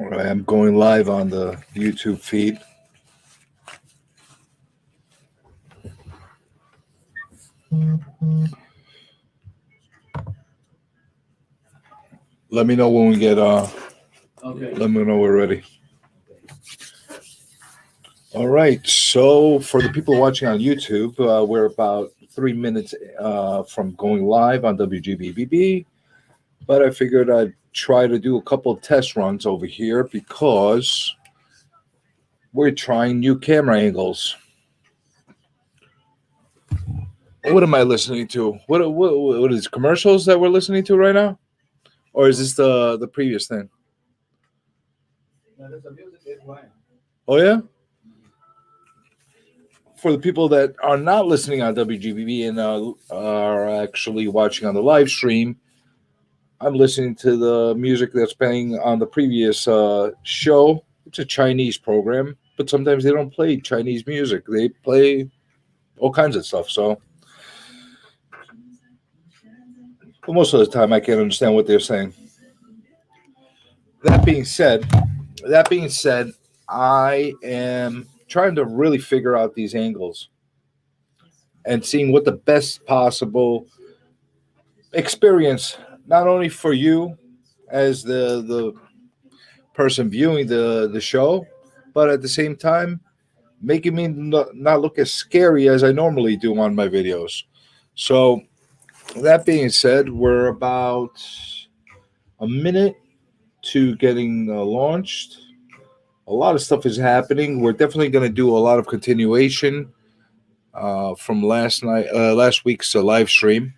All right, I'm going live on the YouTube feed. Let me know when we get Okay. let me know we're ready. All right, so for the people watching on YouTube, we're about 3 minutes from going live on WGBBB, but I figured I'd try to do a couple of test runs over here because we're trying new camera angles. What am I listening to? What is commercials that we're listening to right now, or is this the previous thing? No, that's a music is right. Oh yeah. For the people that are not listening on WGBB and are actually watching on the live stream, I'm listening to the music that's playing on the previous show. It's a Chinese program, but sometimes they don't play Chinese music. They play all kinds of stuff. So, but most of the time, I can't understand what they're saying. That being said, I am trying to really figure out these angles and seeing what the best possible experience, not only for you as the person viewing the show, but at the same time making me not look as scary as I normally do on my videos. So that being said, we're about a minute to getting launched. A lot of stuff is happening. We're definitely going to do a lot of continuation from last week's live stream,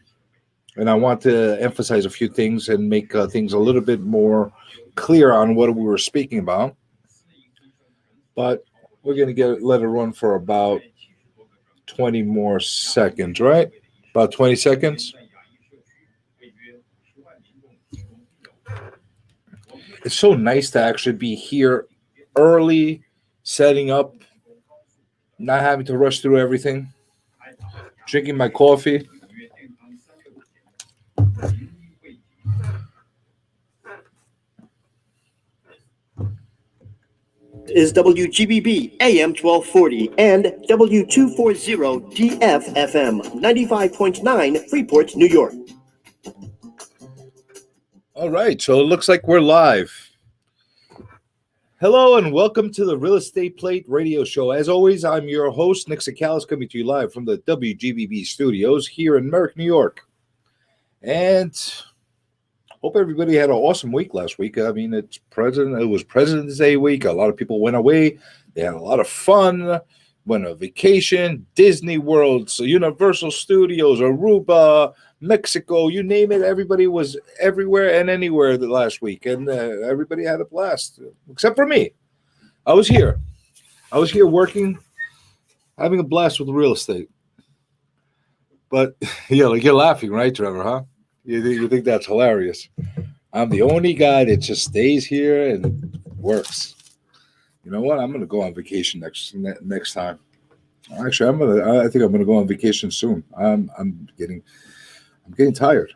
and I want to emphasize a few things and make things a little bit more clear on what we were speaking about. But we're going to let it run for about 20 more seconds, right? About 20 seconds. It's so nice to actually be here early, setting up, not having to rush through everything, drinking my coffee. Is WGBB AM 1240 and W240 DFFM 95.9 Freeport, New York. All right, so it looks like we're live. Hello and welcome to the Real Estate Plate Radio Show. As always, I'm your host, Nick Sakalis, coming to you live from the WGBB studios here in Merrick, New York. And hope everybody had an awesome week last week. I mean, it was President's Day week. A lot of people went away. They had a lot of fun, went on vacation, Disney World, so Universal Studios, Aruba, Mexico, you name it. Everybody was everywhere and anywhere the last week, and everybody had a blast, except for me. I was here working, having a blast with real estate. But yeah, like you're laughing, right, Trevor? Huh? You think that's hilarious? I'm the only guy that just stays here and works. You know what? I'm gonna go on vacation next time. Actually, I think I'm gonna go on vacation soon. I'm getting tired.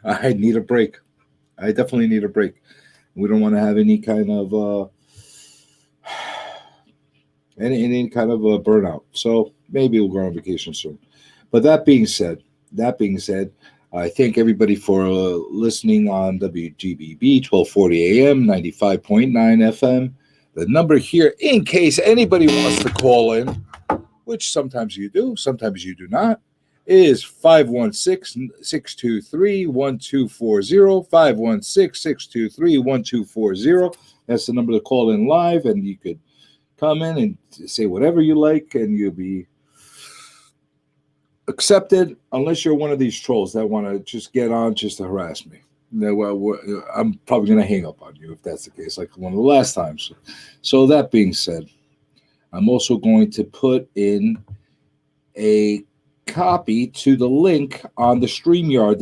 I need a break. I definitely need a break. We don't want to have any kind of any kind of a burnout. So maybe we'll go on vacation soon. But that being said, I thank everybody for listening on WGBB 1240 AM, 95.9 FM. The number here, in case anybody wants to call in, which sometimes you do, sometimes you do not, is 516-623-1240, 516-623-1240. That's the number to call in live, and you could come in and say whatever you like, and you'll be accepted, unless you're one of these trolls that want to just get on just to harass me. I'm probably going to hang up on you if that's the case, like one of the last times. So that being said, I'm also going to put in a copy to the link on the StreamYard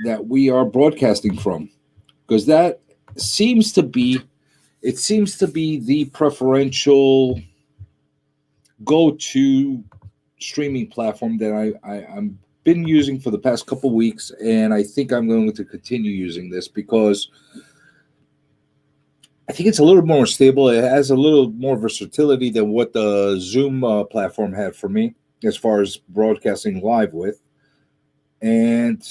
that we are broadcasting from, because that seems to be the preferential go-to streaming platform that I'm been using for the past couple weeks, and I think I'm going to continue using this because I think it's a little more stable. It has a little more versatility than what the Zoom platform had for me as far as broadcasting live with. And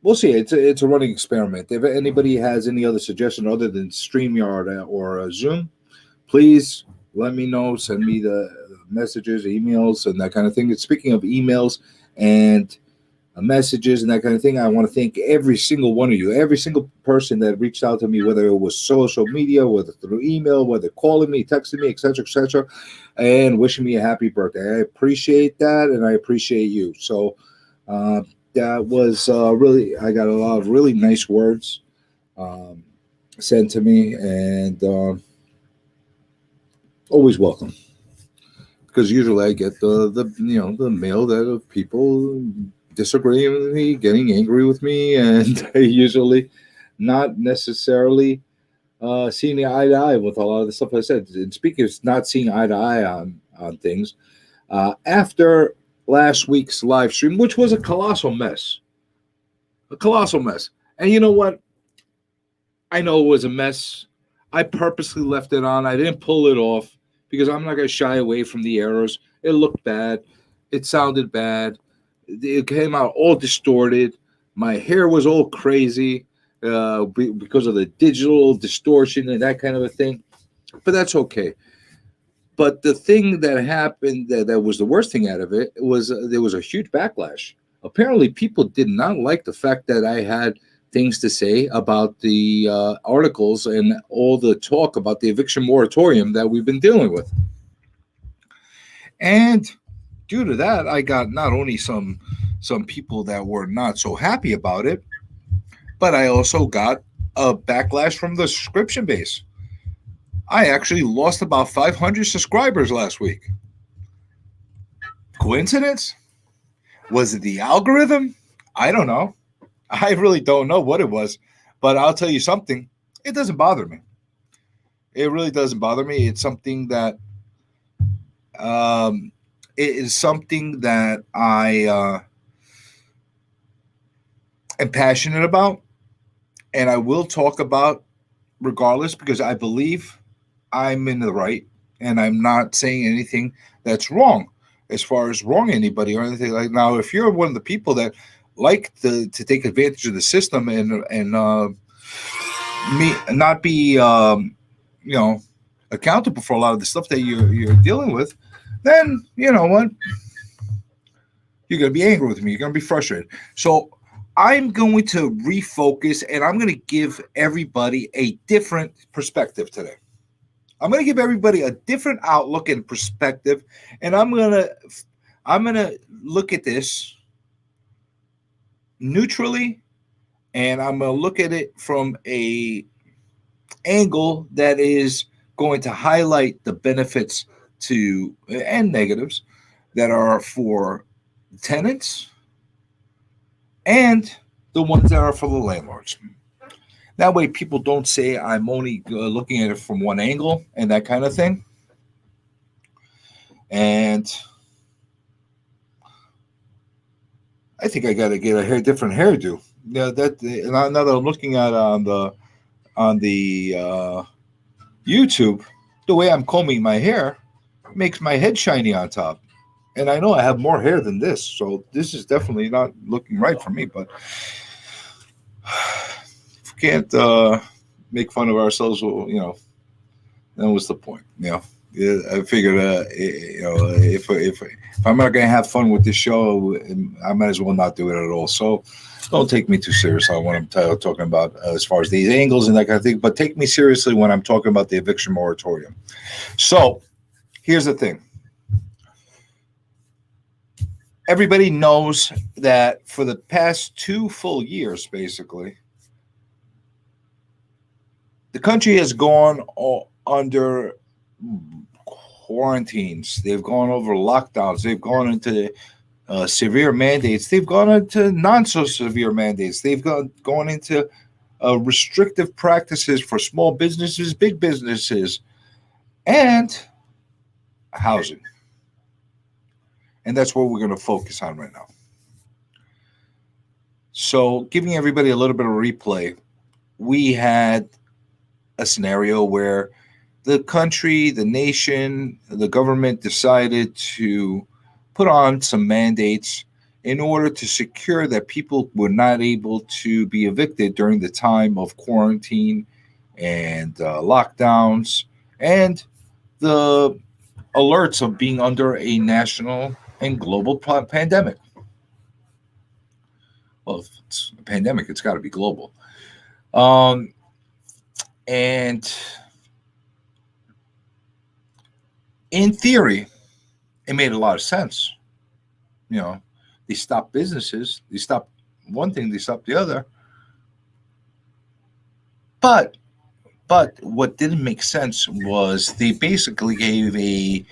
we'll see. It's a running experiment. If anybody has any other suggestion other than StreamYard or Zoom, please let me know. Send me the messages, emails, and that kind of thing. And speaking of emails and messages and that kind of thing, I want to thank every single one of you, every single person that reached out to me, whether it was social media, whether through email, whether calling me, texting me, etc., and wishing me a happy birthday. I appreciate that, and I appreciate you. So that was really, I got a lot of really nice words sent to me, and always welcome. Because usually I get the mail that of people disagreeing with me, getting angry with me, and usually not necessarily seeing the eye to eye with a lot of the stuff I said. And speaking of not seeing eye to eye on things, after last week's live stream, which was a colossal mess, and you know what? I know it was a mess. I purposely left it on. I didn't pull it off because I'm not going to shy away from the errors. It looked bad. It sounded bad. It came out all distorted. My hair was all crazy because of the digital distortion and that kind of a thing. But that's okay. But the thing that happened that was the worst thing out of it was there was a huge backlash. Apparently, people did not like the fact that I had things to say about the articles and all the talk about the eviction moratorium that we've been dealing with. And due to that, I got not only some people that were not so happy about it, but I also got a backlash from the subscription base. I actually lost about 500 subscribers last week. Coincidence? Was it the algorithm? I don't know. I really don't know what it was, but I'll tell you something. It doesn't bother me. It really doesn't bother me. It's something that it is something that I am passionate about, and I will talk about regardless because I believe I'm in the right, and I'm not saying anything that's wrong as far as wrong anybody or anything like. Now, if you're one of the people that like to take advantage of the system and me not be accountable for a lot of the stuff that you're dealing with, then you know what, you're gonna be angry with me. You're gonna be frustrated. So I'm going to refocus, and I'm going to give everybody a different perspective today. I'm going to give everybody a different outlook and perspective, and I'm going to look at this neutrally, and I'm going to look at it from a angle that is going to highlight the benefits to and negatives that are for tenants and the ones that are for the landlords. That way people don't say I'm only looking at it from one angle and that kind of thing. And I think I got to get a different hairdo. Now that I'm looking at on the YouTube, the way I'm combing my hair makes my head shiny on top. And I know I have more hair than this, so this is definitely not looking right for me. But if we can't make fun of ourselves, well, then what's the point? I figured, if I'm not going to have fun with this show, I might as well not do it at all. So don't take me too seriously on what I'm talking about as far as these angles and that kind of thing. But take me seriously when I'm talking about the eviction moratorium. So here's the thing. Everybody knows that for the past 2 full years, basically, the country has gone under quarantines. They've gone over lockdowns. They've gone into severe mandates. They've gone into non-so-severe mandates. They've gone into restrictive practices for small businesses, big businesses, and housing. And that's what we're going to focus on right now. So, giving everybody a little bit of replay, we had a scenario where the country, the nation, the government decided to put on some mandates in order to secure that people were not able to be evicted during the time of quarantine and lockdowns and the alerts of being under a national and global pandemic. Well, if it's a pandemic, it's got to be global. And in theory, it made a lot of sense. You know, they stopped businesses, they stopped one thing, they stopped the other. But what didn't make sense was they basically gave a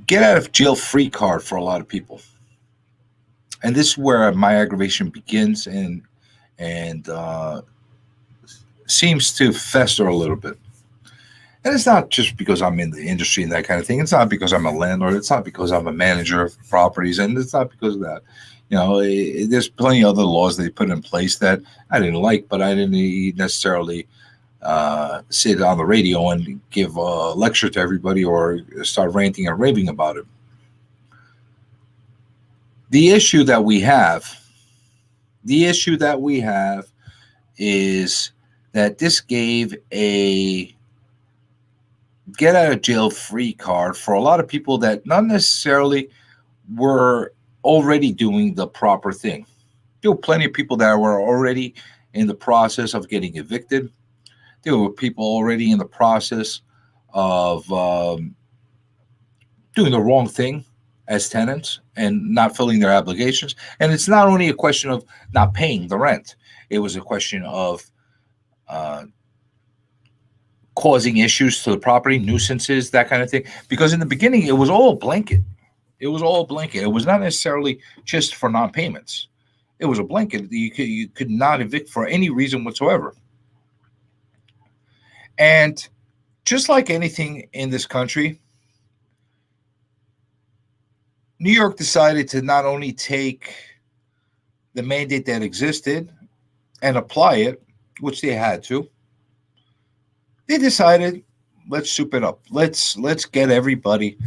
get out of jail free card for a lot of people. And this is where my aggravation begins and seems to fester a little bit. And it's not just because I'm in the industry and that kind of thing. It's not because I'm a landlord. It's not because I'm a manager of properties. And it's not because of that. You know, there's plenty of other laws they put in place that I didn't like, but I didn't necessarily sit on the radio and give a lecture to everybody or start ranting and raving about it. The issue that we have is that this gave a get out of jail free card for a lot of people that not necessarily were already doing the proper thing. There were plenty of people that were already in the process of getting evicted. There were people already in the process of doing the wrong thing as tenants and not filling their obligations. And it's not only a question of not paying the rent. It was a question of causing issues to the property, nuisances, that kind of thing. Because in the beginning, it was all blanket. It was not necessarily just for non-payments. It was a blanket. You could not evict for any reason whatsoever. And just like anything in this country, New York decided to not only take the mandate that existed and apply it, which they had to. They decided, let's soup it up. Let's get everybody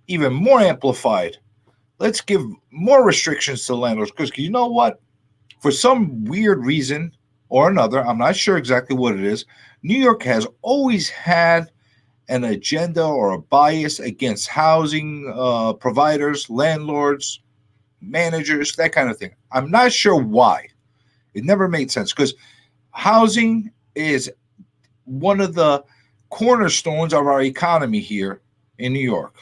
even more amplified. Let's give more restrictions to landlords, because you know what? For some weird reason or another, I'm not sure exactly what it is, New York has always had an agenda or a bias against housing providers, landlords, managers, that kind of thing. I'm not sure why. It never made sense, because housing is one of the cornerstones of our economy here in New York.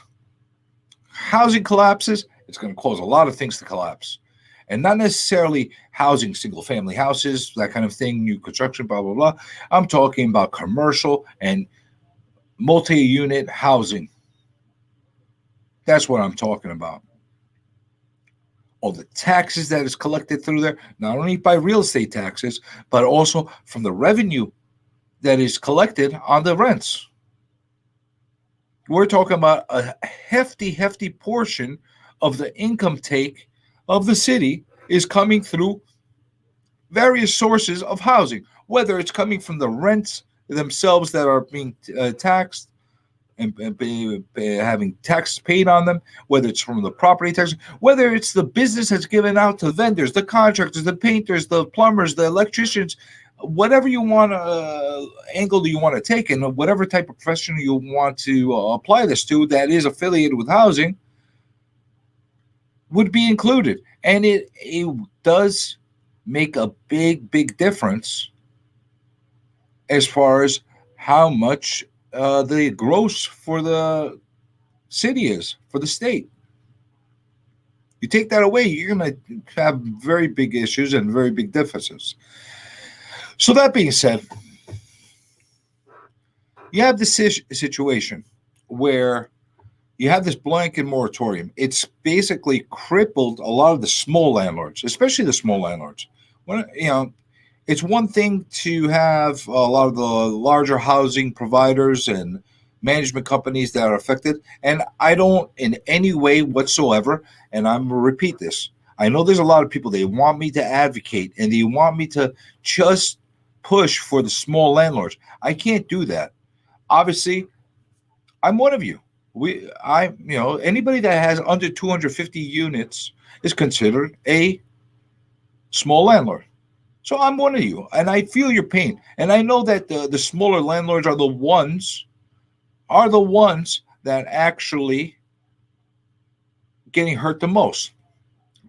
Housing collapses, it's going to cause a lot of things to collapse. And not necessarily housing, single-family houses, that kind of thing, new construction, blah, blah, blah. I'm talking about commercial and multi-unit housing. That's what I'm talking about. All the taxes that is collected through there, not only by real estate taxes, but also from the revenue that is collected on the rents. We're talking about a hefty portion of the income take of the city is coming through various sources of housing, whether it's coming from the rents themselves that are being taxed and having tax paid on them, whether it's from the property tax, whether it's the business that's given out to vendors, the contractors, the painters, the plumbers, the electricians, whatever you want angle you want to take, and whatever type of profession you want to apply this to that is affiliated with housing would be included. And it does make a big difference as far as how much the gross for the city is, for the state. You take that away, you're going to have very big issues and very big deficits. So that being said, you have this situation where you have this blanket moratorium. It's basically crippled a lot of the small landlords, especially the small landlords. When, it's one thing to have a lot of the larger housing providers and management companies that are affected. And I don't in any way whatsoever, and I'm going to repeat this. I know there's a lot of people, they want me to advocate and they want me to just push for the small landlords. I can't do that. Obviously, I'm one of you. Anybody that has under 250 units is considered a small landlord. So I'm one of you, and I feel your pain. And I know that the smaller landlords are the ones that actually getting hurt the most,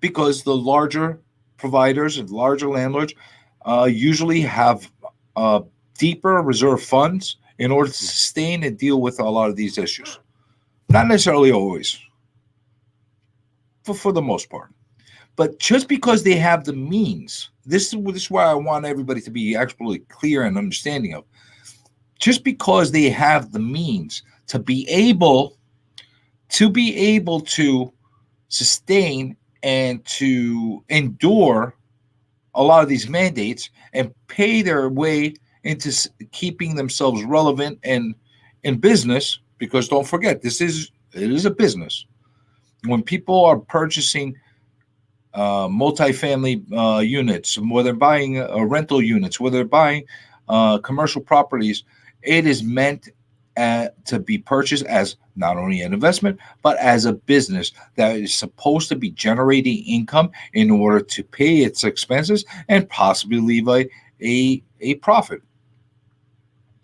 because the larger providers and larger landlords usually have deeper reserve funds in order to sustain and deal with a lot of these issues. Not necessarily always, for the most part. But just because they have the means, this is why I want everybody to be absolutely clear and understanding of. Just because they have the means to be able to sustain and to endure a lot of these mandates and pay their way into keeping themselves relevant and in business, because don't forget, it is a business. When people are purchasing multifamily units, whether they're buying rental units, whether they're buying commercial properties, it is meant to be purchased as not only an investment, but as a business that is supposed to be generating income in order to pay its expenses and possibly leave a profit.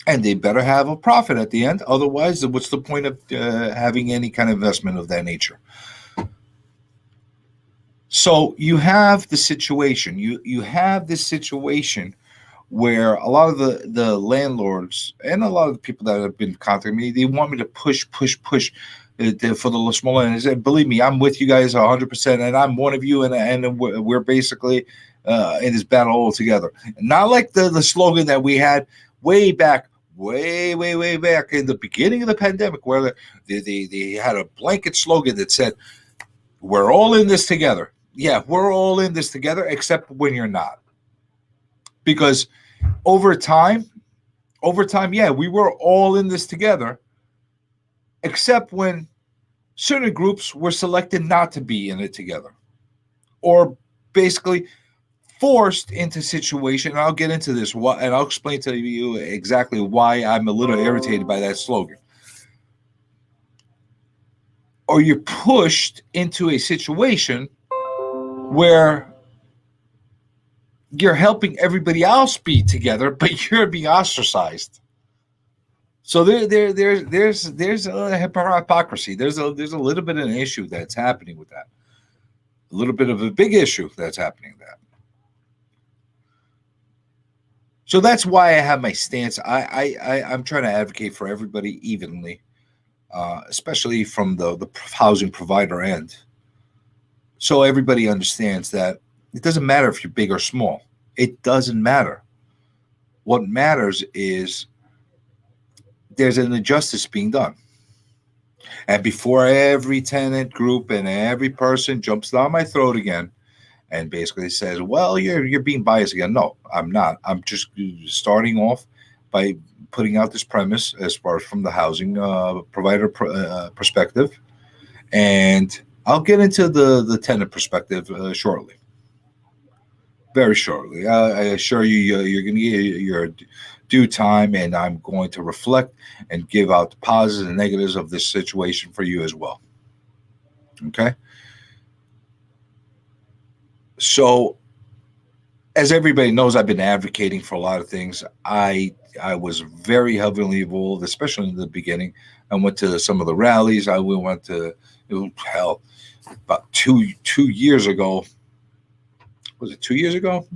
And they better have a profit at the end. Otherwise, what's the point of having any kind of investment of that nature? So you have the situation. You have this situation where a lot of the landlords and a lot of the people that have been contacting me, they want me to push for the small landlords. And believe me, I'm with you guys 100%, and I'm one of you, and we're basically in this battle all together. Not like the slogan that we had way back in the beginning of the pandemic, where they had a blanket slogan that said, "We're all in this together." Yeah, we're all in this together, except when you're not. Because over time, yeah, we were all in this together, except when certain groups were selected not to be in it together, or basically forced into situation. And I'll get into this, and I'll explain to you exactly why I'm a little irritated by that slogan. Or you're pushed into a situation where you're helping everybody else be together, but you're being ostracized. So there's a hypocrisy. There's a little bit of an issue that's happening with that. A little bit of a big issue that's happening with that. So that's why I have my stance. I'm trying to advocate for everybody evenly, especially from the housing provider end. So everybody understands that it doesn't matter if you're big or small. It doesn't matter. What matters is there's an injustice being done. And before every tenant group and every person jumps down my throat again and basically says, well, you're being biased again. No, I'm not. I'm just starting off by putting out this premise as far as from the housing provider perspective. And I'll get into the tenant perspective shortly. Very shortly. I assure you, you're going to get your due time, and I'm going to reflect and give out the positives and negatives of this situation for you as well. Okay? So, as everybody knows, I've been advocating for a lot of things. I was very heavily involved, especially in the beginning. I went to some of the rallies. I went to, about two years ago. Was it 2 years ago?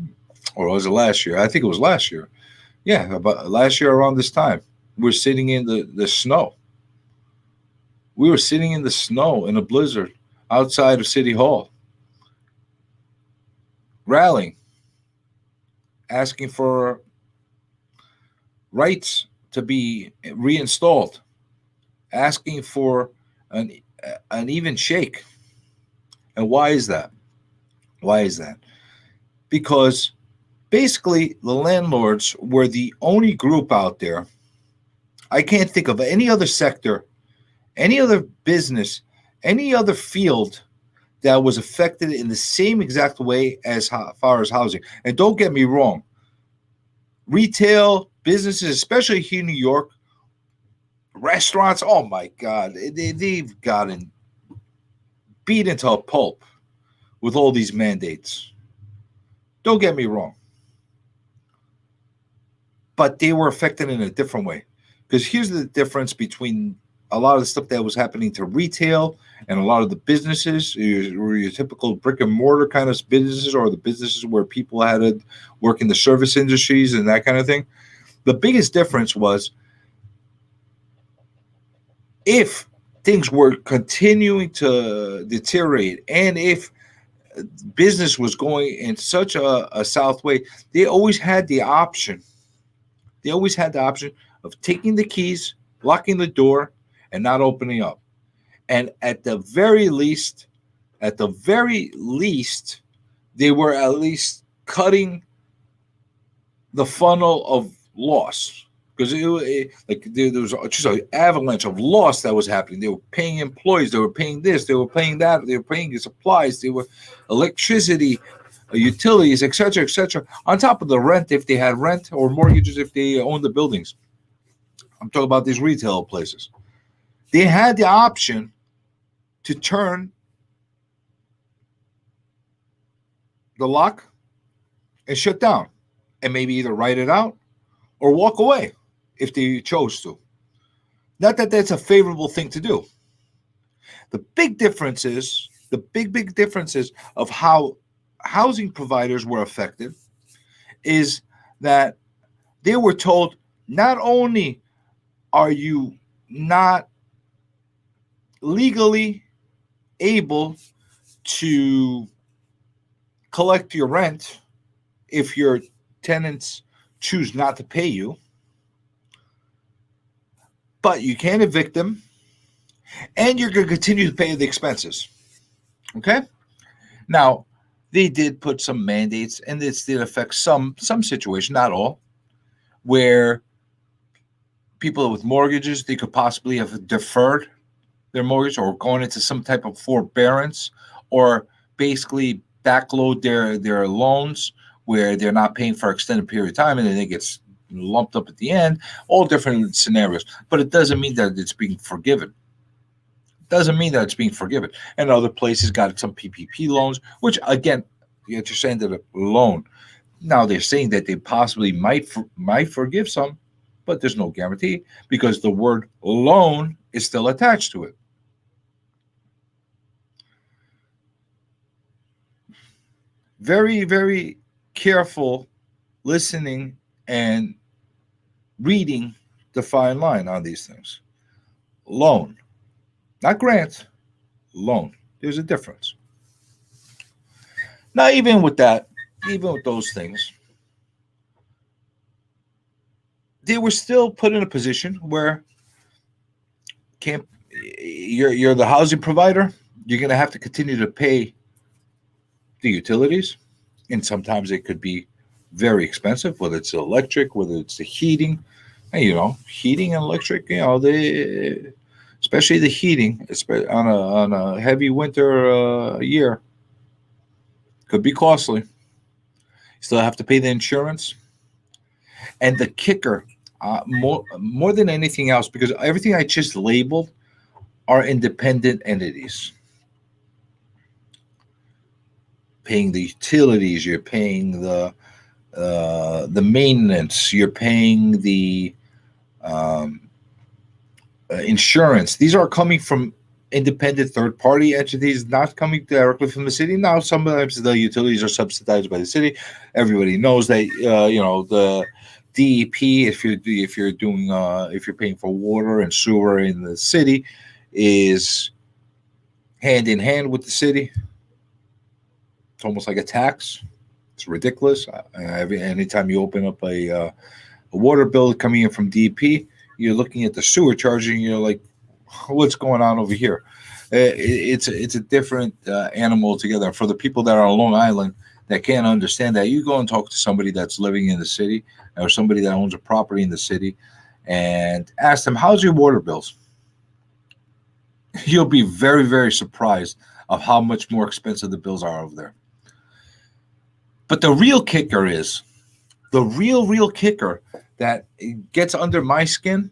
Or was it last year? I think it was last year. Yeah, about last year around this time. We were sitting in the snow. We were sitting in the snow in a blizzard outside of City Hall, rallying, asking for rights to be reinstalled, asking for an even shake. And why is that? Why is that? Because basically the landlords were the only group out there I can't think of any other sector, any other business, any other field that was affected in the same exact way as far as housing. And don't get me wrong, retail businesses, especially here in New York, restaurants, oh my God, they've gotten beat into a pulp with all these mandates. Don't get me wrong. But they were affected in a different way. Because here's the difference between a lot of the stuff that was happening to retail and a lot of the businesses, your typical brick and mortar kind of businesses, or the businesses where people had to work in the service industries and that kind of thing. The biggest difference was if things were continuing to deteriorate and if business was going in such a south way, they always had the option. They always had the option of taking the keys, locking the door, and not opening up. And at the very least, they were at least cutting the funnel of loss. Because there was just an avalanche of loss that was happening. They were paying employees, they were paying this, they were paying that, they were paying supplies, they were electricity, utilities, etc., etc. On top of the rent, if they had rent, or mortgages if they owned the buildings. I'm talking about these retail places. They had the option to turn the lock and shut down, and maybe either write it out or walk away if they chose to. Not that that's a favorable thing to do. The big differences of how housing providers were affected is that they were told, not only are you not legally able to collect your rent if your tenants choose not to pay you, but you can't evict them, and you're going to continue to pay the expenses. Okay? Now, they did put some mandates, and this did affect some situation, not all, where people with mortgages, they could possibly have deferred their mortgage or gone into some type of forbearance, or basically backload their loans where they're not paying for an extended period of time, and then it gets lumped up at the end. All different scenarios, but it doesn't mean that it's being forgiven. And other places got some PPP loans, which again, you're saying that a loan. Now they're saying that they possibly might forgive some, but there's no guarantee because the word loan is still attached to it. Very, very careful listening and reading the fine line on these things. Loan, not grant, loan. There's a difference. Now, even with those things, they were still put in a position where you're the housing provider. You're going to have to continue to pay the utilities, and sometimes it could be very expensive, whether it's electric, whether it's the heating. And, heating and electric, especially the heating, on a heavy winter year, could be costly. You still have to pay the insurance. And the kicker, more than anything else, because everything I just labeled are independent entities. Paying the utilities, you're paying the maintenance, you're paying the insurance. These are coming from independent third-party entities, not coming directly from the city. Now, sometimes the utilities are subsidized by the city. Everybody knows that the DEP, if you're paying for water and sewer in the city, is hand in hand with the city. It's almost like a tax. It's ridiculous. Anytime you open up a water bill coming in from DEP, you're looking at the sewer charging. You're like, what's going on over here? It's a different animal altogether. For the people that are on Long Island that can't understand that, you go and talk to somebody that's living in the city or somebody that owns a property in the city, and ask them, how's your water bills? You'll be very, very surprised of how much more expensive the bills are over there. But the real kicker is, the real kicker that gets under my skin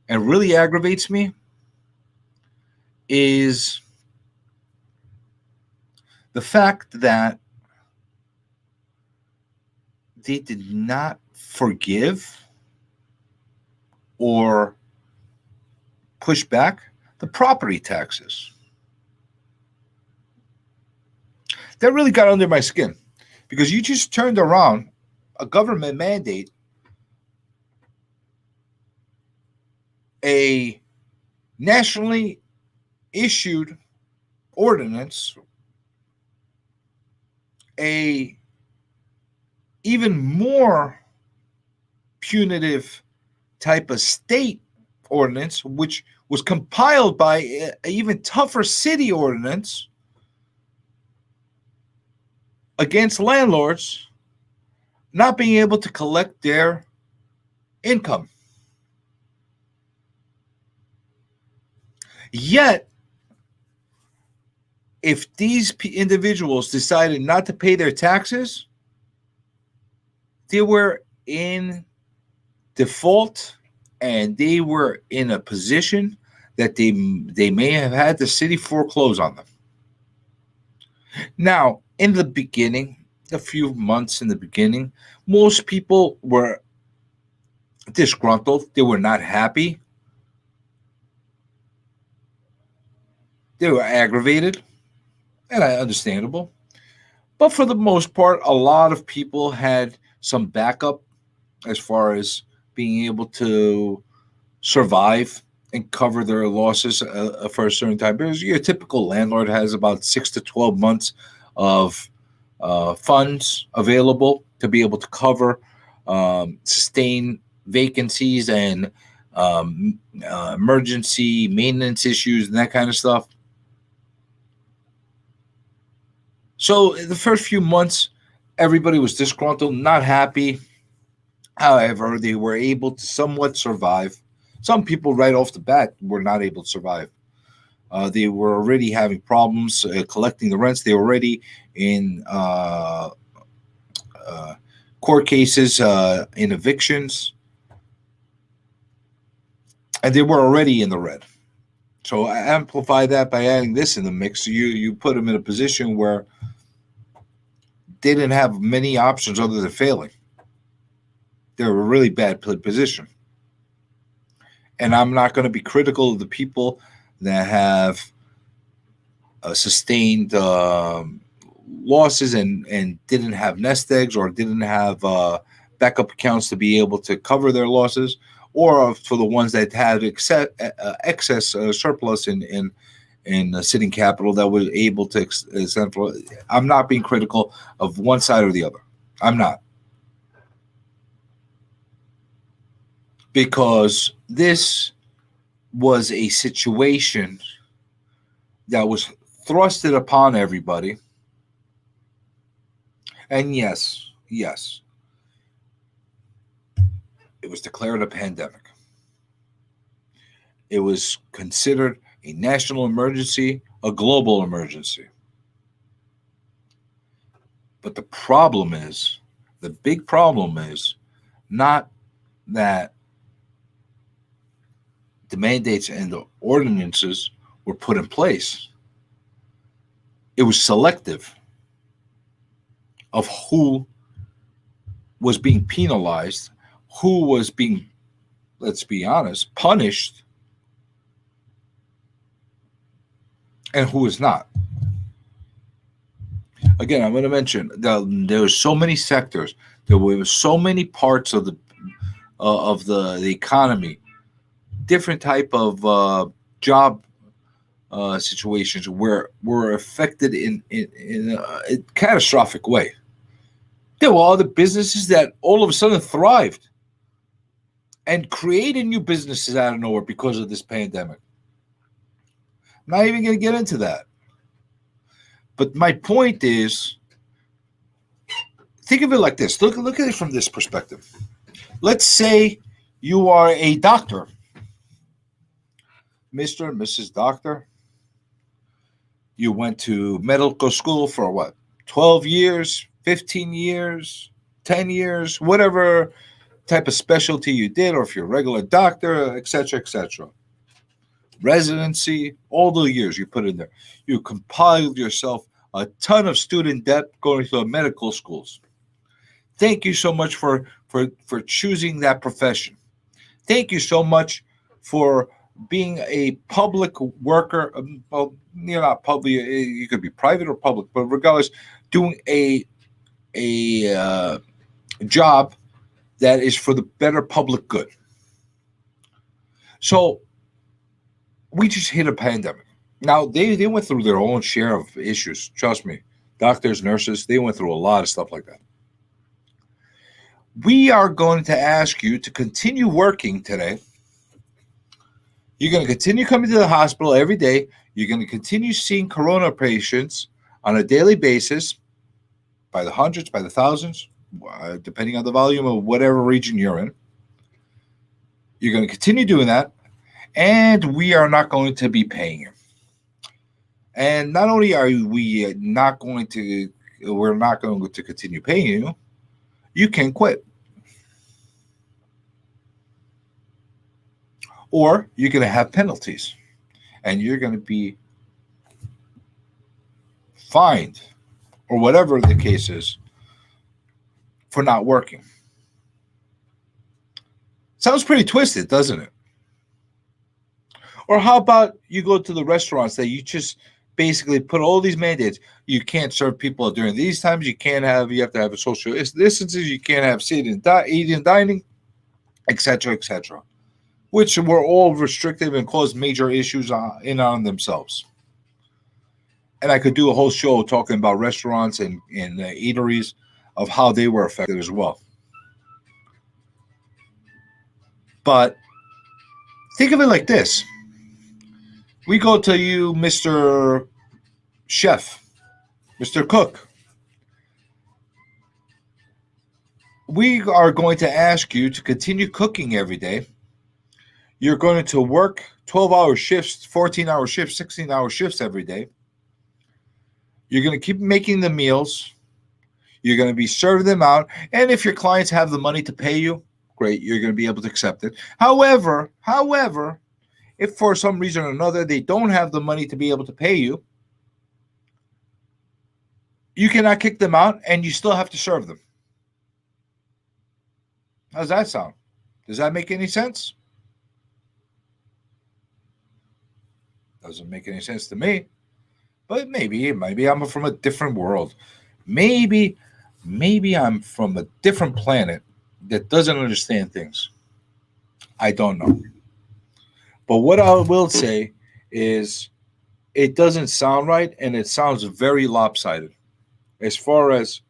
and really aggravates me is the fact that they did not forgive or push back the property taxes. That really got under my skin, because you just turned around a government mandate, a nationally issued ordinance, a even more punitive type of state ordinance, which was compiled by an even tougher city ordinance against landlords not being able to collect their income. Yet, if these individuals decided not to pay their taxes, they were in default, and they were in a position that they may have had the city foreclose on them. Now, in the beginning, a few months in the beginning, most people were disgruntled. They were not happy. They were aggravated, and understandable. But for the most part, a lot of people had some backup as far as being able to survive and cover their losses for a certain time. Because your typical landlord has about 6 to 12 months of funds available to be able to cover, sustain vacancies and emergency maintenance issues and that kind of stuff. So the first few months, everybody was disgruntled, not happy. However, they were able to somewhat survive. Some people right off the bat were not able to survive. They were already having problems collecting the rents. They were already in court cases, in evictions, and they were already in the red. So I amplify that by adding this in the mix. You put them in a position where they didn't have many options other than failing. They were a really bad position. And I'm not going to be critical of the people that have sustained losses and didn't have nest eggs or didn't have backup accounts to be able to cover their losses, or for the ones that had excess surplus in sitting capital that was able to I'm not being critical of one side or the other. I'm not. Because this was a situation that was thrusted upon everybody. And yes, it was declared a pandemic. It was considered a national emergency, a global emergency. But the big problem is not that the mandates and the ordinances were put in place. It was selective of who was being penalized, who was being, let's be honest, punished, and who is not. Again, I'm going to mention that there were so many sectors, there were so many parts of the economy, different type of job situations were affected in a catastrophic way. There were other businesses that all of a sudden thrived and created new businesses out of nowhere because of this pandemic. I'm not even going to get into that. But my point is, think of it like this. Look at it from this perspective. Let's say You are a doctor, Mr. and Mrs. Doctor. You went to medical school for what? 12 years, 15 years, 10 years, whatever type of specialty you did, or if you're a regular doctor, etc., etc. Residency, all the years you put in there. You compiled yourself a ton of student debt going to medical schools. Thank you so much for choosing that profession. Thank you so much for being a public worker. Well, you're not public. You could be private or public, but regardless, doing a job that is for the better public good. So we just hit a pandemic. Now they went through their own share of issues. Trust me, doctors, nurses, they went through a lot of stuff like that. We are going to ask you to continue working today. You're going to continue coming to the hospital every day. You're going to continue seeing corona patients on a daily basis, by the hundreds, by the thousands, depending on the volume of whatever region you're in. You're going to continue doing that, and we are not going to be paying you. And not only are we not going to, we're not going to continue paying you, you can quit. Or you're going to have penalties, and you're going to be fined, or whatever the case is, for not working. Sounds pretty twisted, doesn't it? Or how about you go to the restaurants that you just basically put all these mandates. You can't serve people during these times. You have to have a social distances. You can't have eating and dining, etc., etc., which were all restrictive and caused major issues on themselves. And I could do a whole show talking about restaurants and eateries of how they were affected as well. But think of it like this. We go to you, Mr. Chef, Mr. Cook. We are going to ask you to continue cooking every day. You're going to work 12-hour shifts, 14-hour shifts, 16-hour shifts every day. You're going to keep making the meals. You're going to be serving them out. And if your clients have the money to pay you, great, you're going to be able to accept it. However, if for some reason or another they don't have the money to be able to pay you, you cannot kick them out, and you still have to serve them. How's that sound? Does that make any sense? Doesn't make any sense to me. But maybe I'm from a different world. Maybe I'm from a different planet that doesn't understand things. I don't know. But what I will say is it doesn't sound right, and it sounds very lopsided as far as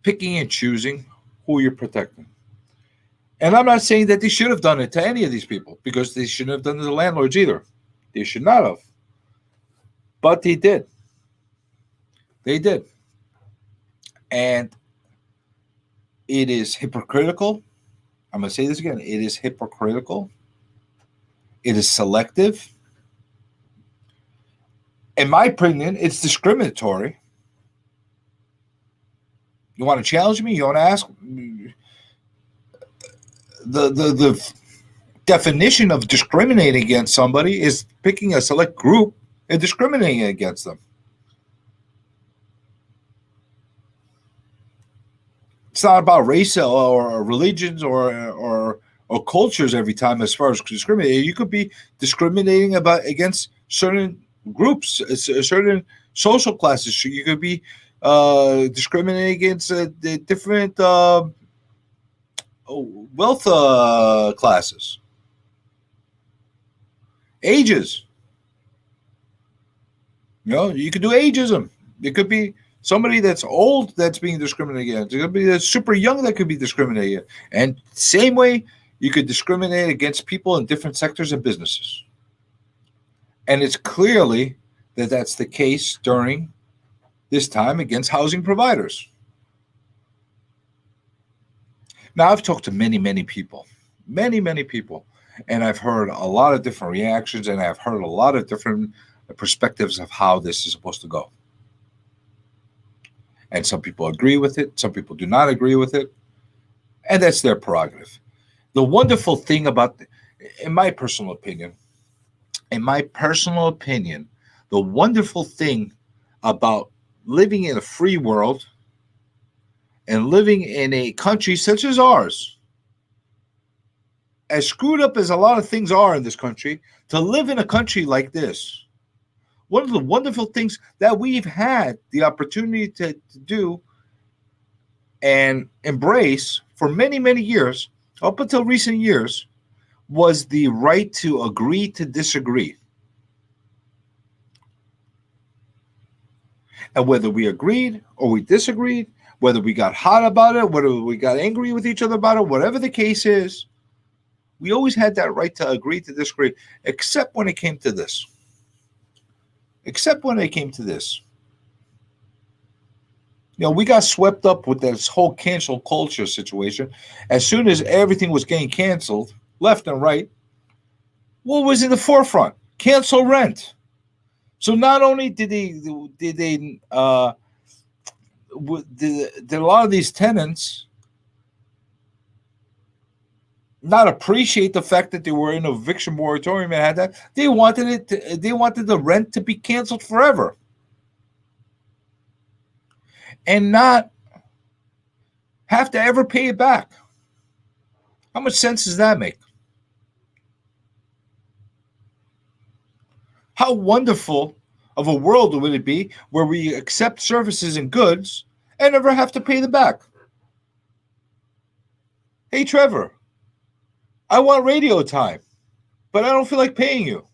picking and choosing who you're protecting. And I'm not saying that they should have done it to any of these people, because they shouldn't have done it to the landlords either. They should not have. But they did. They did. And it is hypocritical. I'm going to say this again. It is hypocritical. It is selective. In my opinion, it's discriminatory. You want to challenge me? You want to ask? The definition of discriminating against somebody is picking a select group and discriminating against them. It's not about race or religions or cultures every time as far as discriminating. You could be discriminating against certain groups, certain social classes. You could be discriminating against the different wealth classes, ages. You could do ageism. It could be somebody that's old that's being discriminated against. It could be that's super young that could be discriminated against. And same way, you could discriminate against people in different sectors of businesses. And it's clearly that's the case during this time against housing providers. Now, I've talked to many people, many people, and I've heard a lot of different reactions, and I've heard a lot of different perspectives of how this is supposed to go. And some people agree with it, some people do not agree with it, and that's their prerogative. The wonderful thing about, in my personal opinion, the wonderful thing about living in a free world and living in a country such as ours, as screwed up as a lot of things are in this country, to live in a country like this, one of the wonderful things that we've had the opportunity to do and embrace for many years, up until recent years, was the right to agree to disagree. And whether we agreed or we disagreed, whether we got hot about it, whether we got angry with each other about it, whatever the case is, we always had that right to agree to disagree, except when it came to this. We got swept up with this whole cancel culture situation. As soon as everything was getting canceled, left and right, what was in the forefront? Cancel rent. So not only did a lot of these tenants not appreciate the fact that they were in an eviction moratorium and had that, they wanted the rent to be canceled forever and not have to ever pay it back. How much sense does that make? How wonderful of a world would it be where we accept services and goods and never have to pay them back? Hey, Trevor, I want radio time, but I don't feel like paying you.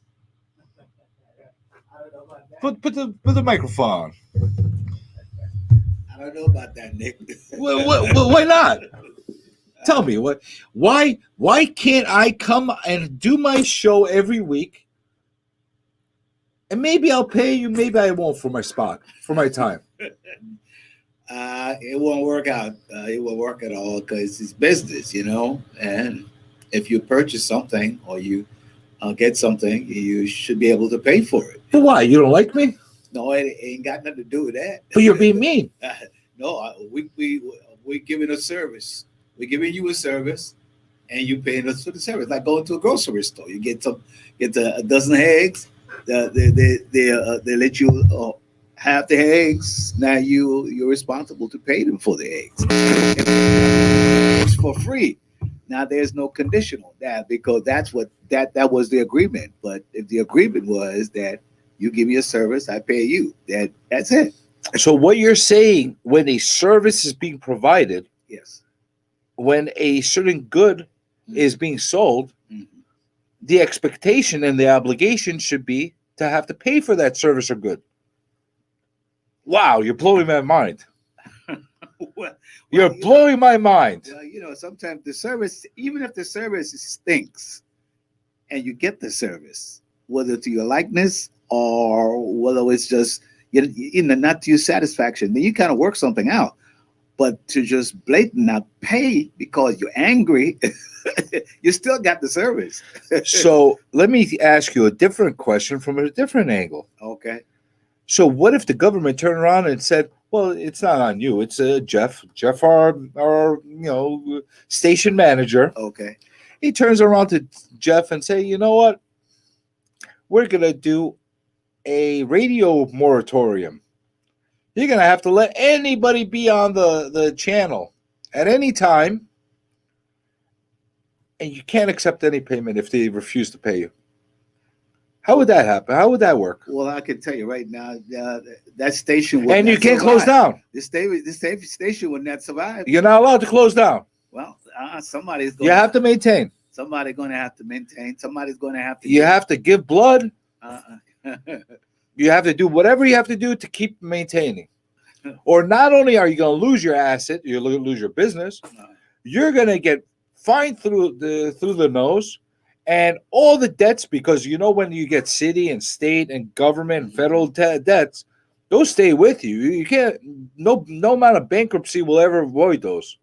Put the microphone on. I don't know about that, Nick. Why not? Tell me why can't I come and do my show every week? And maybe I'll pay you, maybe I won't for my spot, for my time. It won't work out. It won't work at all because it's business, And if you purchase something or you get something, you should be able to pay for it. But why? You don't like me? No, it ain't got nothing to do with that. But you're being mean. No, we're giving a service. We're giving you a service, and you paying us for the service. Like going to a grocery store, you get a dozen eggs. They let you have the eggs. Now you're responsible to pay them for the eggs. It's for free. Now there's no conditional that because that's what that was the agreement. But if the agreement was that you give me a service, I pay you. That's it. So what you're saying, when a service is being provided, yes, when a certain good is being sold, the expectation and the obligation should be to have to pay for that service or good. Wow, you're blowing my mind. You're blowing my mind. Well, sometimes the service, even if the service stinks, and you get the service, whether to your likeness or whether it's just not to your satisfaction, then you kind of work something out. But to just blatant not pay because you're angry, you still got the service. So let me ask you a different question from a different angle. Okay. So what if the government turned around and said, well, it's not on you. It's Jeff, our station manager. Okay. He turns around to Jeff and say, you know what? We're going to do a radio moratorium. You're going to have to let anybody be on the channel at any time. And you can't accept any payment if they refuse to pay you. How would that happen? How would that work? Well, I can tell you right now, that station would and you can't close down. This station would not survive. You're not allowed to close down. Well, somebody's going. You have to maintain. Somebody's going to have to maintain. Somebody's going to have to. You have to give blood. You have to do whatever you have to do to keep maintaining. Or not only are you going to lose your asset, you're going to lose your business. You're going to get fined through the nose. And all the debts, because when you get city and state and government and federal debts, those stay with you. You can't. No amount of bankruptcy will ever avoid those.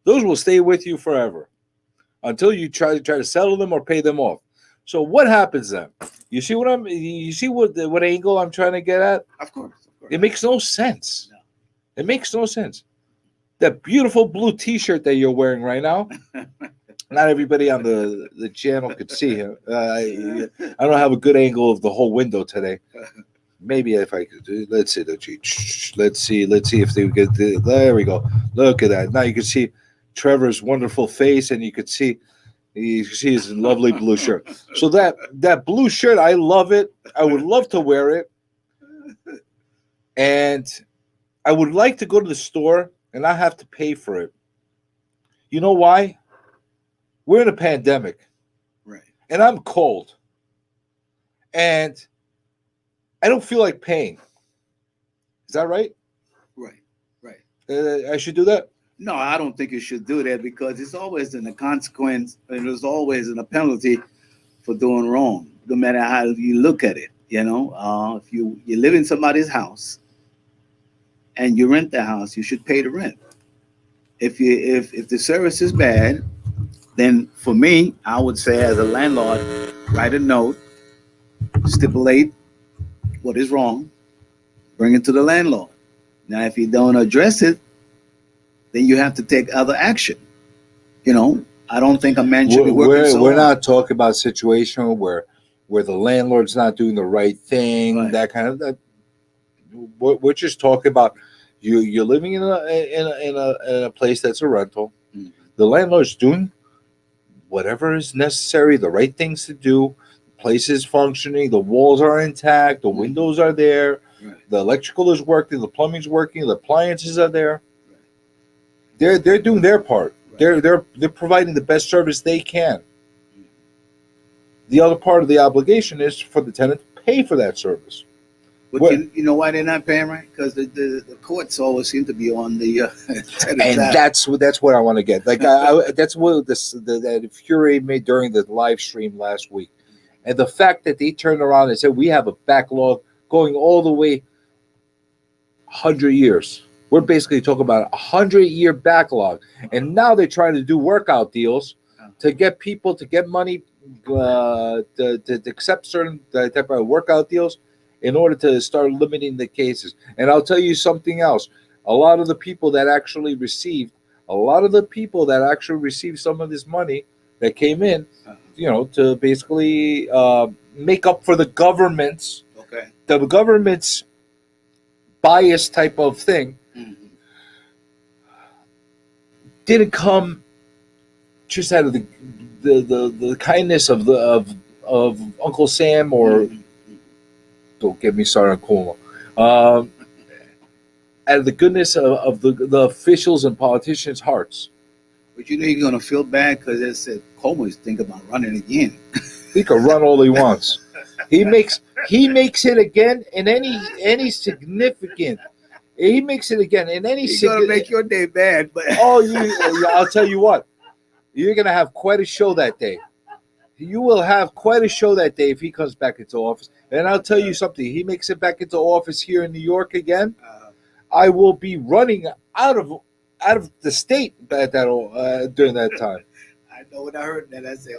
Those will stay with you forever until you try to settle them or pay them off. So what happens then? You see what angle I'm trying to get at? Of course. It makes no sense. No. It makes no sense. That beautiful blue T-shirt that you're wearing right now. Not everybody on the channel could see him. I don't have a good angle of the whole window today. Maybe if I could do, let's see if they get there we go. Look at that. Now you can see Trevor's wonderful face, and you could see his lovely blue shirt. So that blue shirt, I love it. I would love to wear it, and I would like to go to the store and not have to pay for it. You know why? We're in a pandemic, right? And I'm cold, and I don't feel like paying. Is that right? Right. I should do that? No, I don't think you should do that, because it's always in a consequence, and there's always in a penalty for doing wrong, no matter how you look at it. If you live in somebody's house and you rent the house, you should pay the rent. If the service is bad, then for me, I would say as a landlord, write a note, stipulate what is wrong, bring it to the landlord. Now, if you don't address it, then you have to take other action. I don't think a man should be working so We're hard. not talking about a situation where the landlord's not doing the right thing, Right. that kind of that. We're just talking about you're living in a place that's a rental. Mhm. The landlord's doing whatever is necessary, the right things to do. The place is functioning, the walls are intact, the windows are there, Right. the electrical is working, the plumbing's working, the appliances are there. They're doing their part. Right. They're providing the best service they can. The other part of the obligation is for the tenant to pay for that service. But you know why they're not paying right? Because the courts always seem to be on the tenant And side. that's what I want to get. Like that's what that infuriated me during the live stream last week, and the fact that they turned around and said we have a backlog going all the way 100 years. We're basically talking about a 100-year backlog, and now they're trying to do workout deals to get people to get money to accept certain type of workout deals in order to start limiting the cases. And I'll tell you something else. A lot of the people that actually received some of this money that came in, to basically make up for the government's bias type of thing, didn't come just out of the kindness of Uncle Sam or don't get me started on Cuomo. Out of the goodness of the officials and politicians' hearts. But you're going to feel bad because they said Cuomo is thinking about running again. He can run all he wants. He makes it again in any significant. He makes it again in any. He's going to make your day bad, but I'll tell you what. You're going to have quite a show that day. You will have quite a show that day if he comes back into office. And I'll tell you something. He makes it back into office here in New York again. I will be running out of the state at that during that time. I know when I heard that, I said,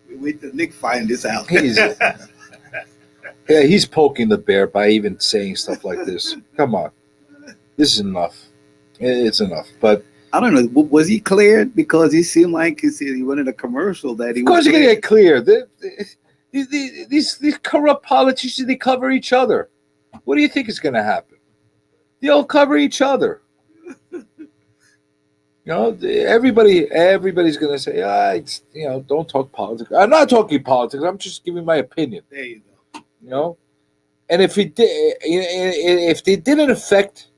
we wait till Nick find this out. He's poking the bear by even saying stuff like this. Come on. This is enough. It's enough. But I don't know. Was he cleared? Because he seemed like he went in a commercial that he was. Of course, you're going to get cleared. These corrupt politicians, they cover each other. What do you think is going to happen? They'll cover each other. Everybody's going to say, don't talk politics. I'm not talking politics. I'm just giving my opinion. There you go. And if they didn't affect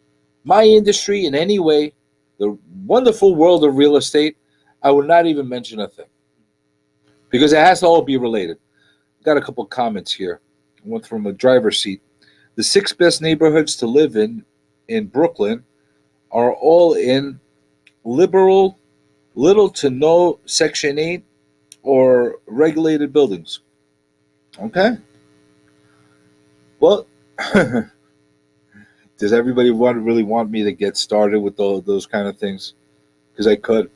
my industry in any way, the wonderful world of real estate, I would not even mention a thing. Because it has to all be related. Got a couple comments here. One from a driver's seat. The 6 best neighborhoods to live in Brooklyn are all in liberal, little to no Section 8 or regulated buildings. Okay? Well, does everybody really want me to get started with those kind of things? because I could,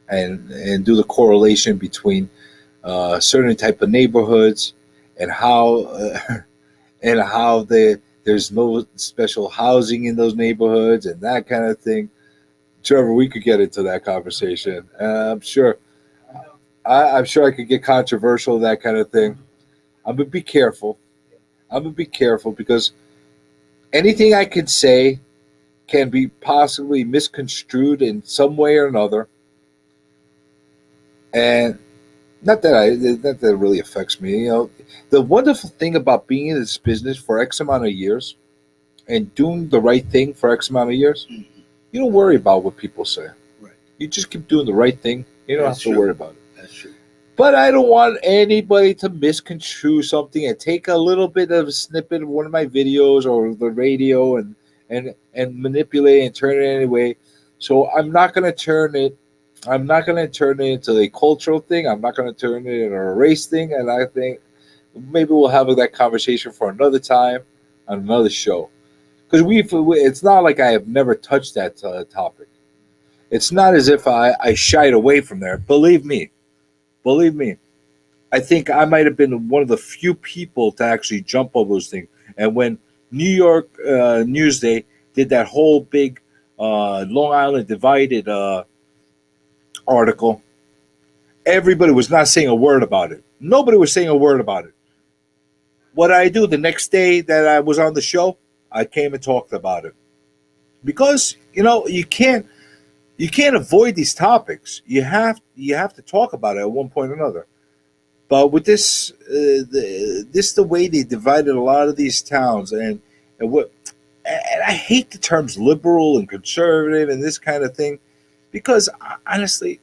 and do the correlation between certain type of neighborhoods and how and how there's no special housing in those neighborhoods and that kind of thing. Trevor, we could get into that conversation. I'm sure. I'm sure I could get controversial, that kind of thing. I'm gonna be careful. I'm gonna be careful because anything I could say can be possibly misconstrued in some way or another, and not that it really affects me. You know, the wonderful thing about being in this business for X amount of years and doing the right thing for X amount of years, you don't worry about what people say. Right. You just keep doing the right thing. You don't That's have to true. worry about it. That's true. But I don't want anybody to misconstrue something and take a little bit of a snippet of one of my videos or the radio and manipulate and turn it anyway. So I'm not going to turn it. I'm not going to turn it into a cultural thing. I'm not going to turn it into a race thing. And I think maybe we'll have that conversation for another time on another show. Because it's not like I have never touched that topic. It's not as if I shied away from there. Believe me, I think I might have been one of the few people to actually jump over those things. And when New York Newsday did that whole big Long Island Divided article, everybody was not saying a word about it. Nobody was saying a word about it. What did I do the next day that I was on the show? I came and talked about it. Because, you can't avoid these topics. You have to talk about it at one point or another. But with this, the way they divided a lot of these towns, and I hate the terms liberal and conservative and this kind of thing, because honestly,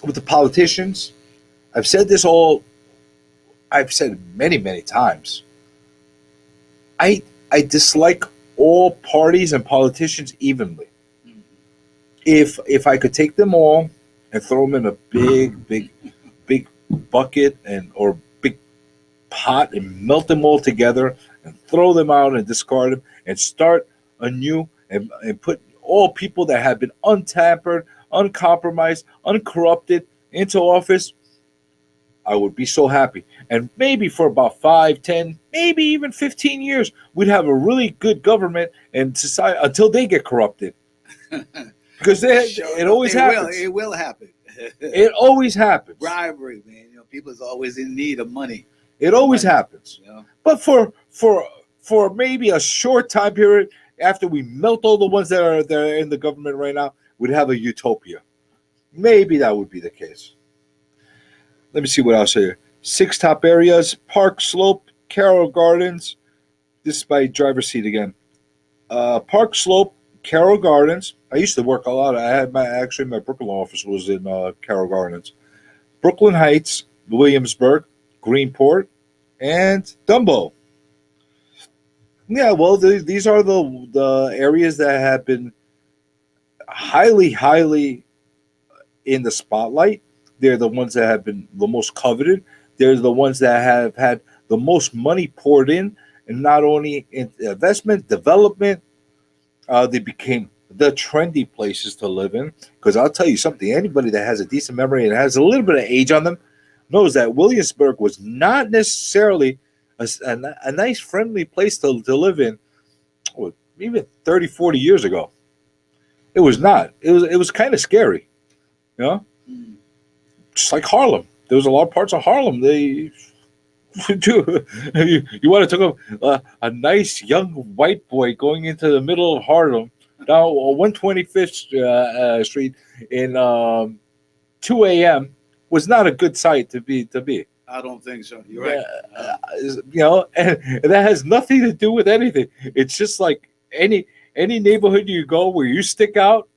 with the politicians, I've said many, many times. I dislike all parties and politicians evenly. If I could take them all and throw them in a big bucket or big pot and melt them all together and throw them out and discard them and start anew and put all people that have been untampered, uncompromised, uncorrupted into office, I would be so happy. And maybe for about 5, 10, maybe even 15 years, we'd have a really good government and society until they get corrupted. Because it always happens. It will happen. It always happens. Bribery, man. People's always in need of money. It always happens. But for maybe a short time period, after we melt all the ones that are in the government right now, we'd have a utopia. Maybe that would be the case. Let me see what else here. 6 top areas: Park Slope, Carroll Gardens. This is by driver's seat again. Park Slope, Carroll Gardens. I used to work a lot. I had my Brooklyn office was in Carroll Gardens. Brooklyn Heights, Williamsburg, Greenport, and Dumbo. Yeah, well, these are the areas that have been highly in the spotlight. They're the ones that have been the most coveted. They're the ones that have had the most money poured in, and not only in investment, development. They became the trendy places to live in. Because I'll tell you something, anybody that has a decent memory and has a little bit of age on them knows that Williamsburg was not necessarily a nice, friendly place to live in even 30, 40 years ago. It was not. It was kind of scary. Just like Harlem. There was a lot of parts of Harlem. You want to talk about a nice young white boy going into the middle of Harlem, down 125th Street in 2 a.m. was not a good sight to be. I don't think so. You're right. And that has nothing to do with anything. It's just like any neighborhood you go where you stick out,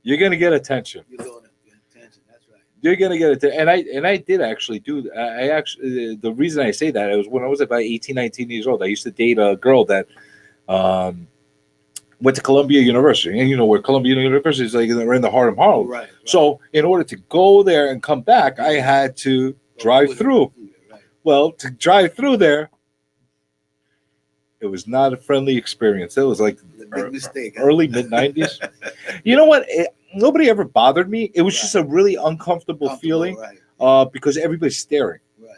you're gonna get attention. You're going to get attention. That's right. You're gonna get attention. And I did actually do. I actually the reason I say that it was when I was about 18, 19 years old. I used to date a girl that went to Columbia University, and where Columbia University is, like in the heart of Harlem. Right. So in order to go there and come back, I had to drive through. Right. Well, to drive through there, It was not a friendly experience. It was like Big mistake. Huh? early mid 90s. You know what? Nobody ever bothered me. It was just a really uncomfortable feeling Right. because everybody's staring. Right.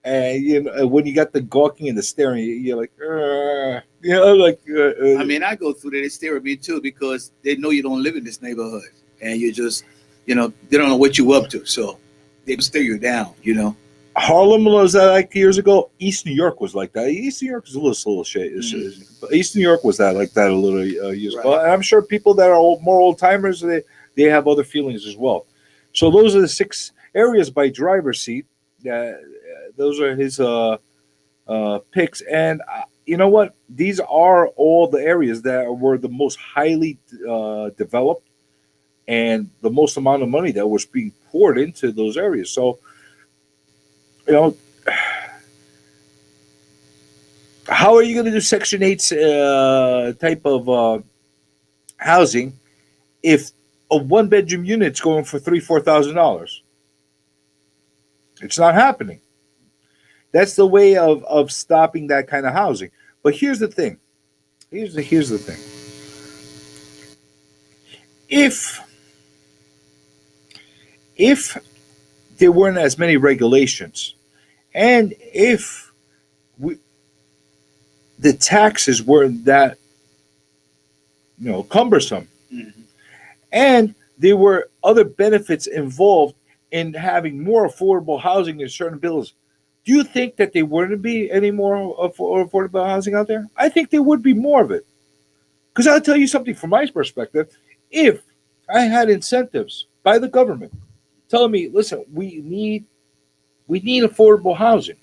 And you know, when you got the gawking and the staring, you're like, you know, like. I mean, I go through that. They stare at me too because they know you don't live in this neighborhood, and you just, you know, they don't know what you up to, so they stare you down. You know. Harlem was that like years ago. East New York was like that. East New York was a little shady. But East New York was that like that a little years ago. And I'm sure people that are more old timers they have other feelings as well. So those are the 6 areas by driver's seat. Those are his picks, and you know what? These are all the areas that were the most highly developed and the most amount of money that was being poured into those areas. So. You know, how are you going to do Section 8's type of housing if a 1-bedroom unit's going for $3,000-$4,000? It's not happening. That's the way of stopping that kind of housing. But here's the thing. Here's the thing. If there weren't as many regulations, and if the taxes weren't that, you know, cumbersome, and there were other benefits involved in having more affordable housing in certain bills, do you think that there wouldn't be any more affordable housing out there? I think there would be more of it. Because I'll tell you something from my perspective. If I had incentives by the government telling me, listen, we need affordable housing.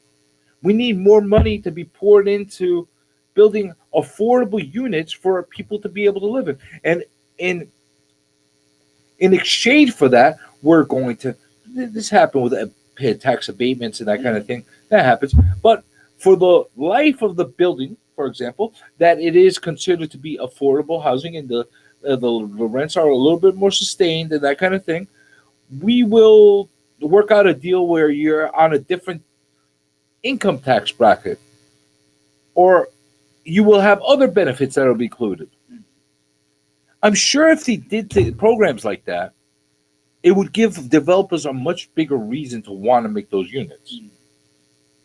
We need more money to be poured into building affordable units for people to be able to live in. And in exchange for that, we're going to, this happened with tax abatements and that kind of thing. That happens. But for the life of the building, for example, that it is considered to be affordable housing and the rents are a little bit more sustained and that kind of thing, we will work out a deal where you're on a different income tax bracket, or you will have other benefits that will be included. I'm sure if they did programs like that, it would give developers a much bigger reason to want to make those units.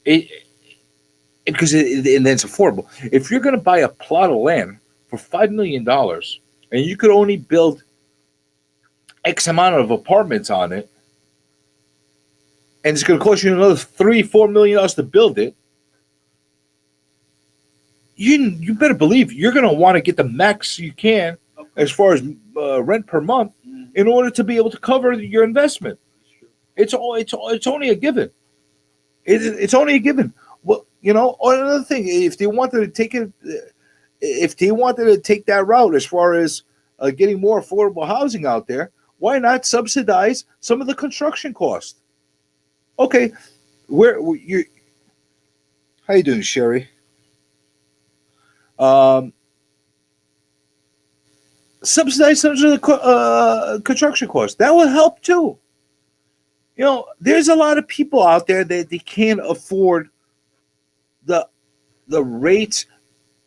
Because then it's affordable. If you're going to buy a plot of land for $5 million and you could only build X amount of apartments on it, and it's going to cost you another $3-4 million to build it, you better believe you're going to want to get the max you can as far as rent per month in order to be able to cover your investment. It's only a given. It's only a given. Well, you know, another thing, if they wanted to take that route as far as getting more affordable housing out there, why not subsidize some of the construction costs? Okay, how you doing, Sherry? Subsidize some of the construction costs. That will help too. You know, there's a lot of people out there that they can't afford the rates